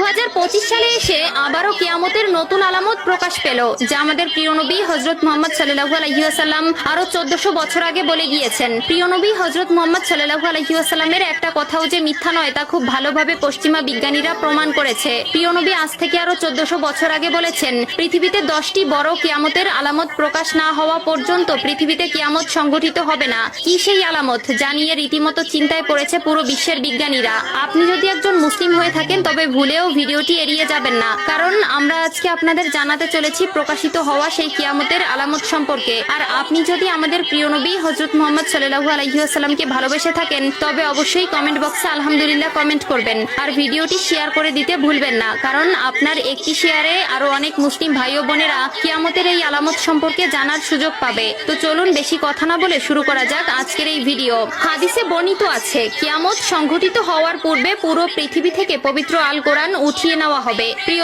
2025 সালে এসে আবারও কিয়ামতের নতুন আলামত প্রকাশ পেল, যা আমাদের প্রিয় নবী হযরত মুহাম্মদ সাল্লাল্লাহু আলাইহি ওয়াসাল্লাম আরো 1400 বছর আগে বলে গিয়েছেন। প্রিয় নবী হযরত মুহাম্মদ সাল্লাল্লাহু আলাইহি ওয়াসাল্লামের একটা কথাও যে মিথ্যা নয় তা খুব ভালোভাবে পশ্চিমা বিজ্ঞানীরা প্রমাণ করেছে। প্রিয় নবী আজ থেকে আরো 1400 বছর আগে বলেছেন, পৃথিবীতে 10টি বড় কিয়ামতের আলামত প্রকাশ না হওয়া পর্যন্ত পৃথিবীতে কিয়ামত সংঘটিত হবে না। কি সেই আলামত যা নিয়ে রীতিমতো চিন্তায় পড়েছে পুরো বিশ্বের বিজ্ঞানীরা? আপনি যদি একজন মুসলিম হয়ে থাকেন তবে ভুলেও ভিডিওটি এড়িয়ে যাবেন না, কারণ আমরা আজকে আপনাদের জানাতে চলেছি প্রকাশিত হওয়া সেই কিয়ামতের আলামত সম্পর্কে। আর আপনি যদি আমাদের প্রিয় নবী হযরত মুহাম্মদ সাল্লাল্লাহু আলাইহি ওয়াসাল্লামকে ভালোবেসে থাকেন তবে অবশ্যই কমেন্ট বক্সে আলহামদুলিল্লাহ কমেন্ট করবেন আর ভিডিওটি শেয়ার করে দিতে ভুলবেন না, কারণ আপনার একটি শেয়ারে আরো অনেক মুসলিম ভাই ও বোনেরা কিয়ামতের এই আলামত সম্পর্কে জানার সুযোগ পাবে। তো চলুন বেশি কথা না বলে শুরু করা যাক আজকের এই ভিডিও। হাদিসে বর্ণিত আছে, কিয়ামত সংঘটিত হওয়ার পূর্বে পুরো পৃথিবী থেকে পবিত্র আল কোরআন উঠিয়ে নেওয়া হবে। প্রিয়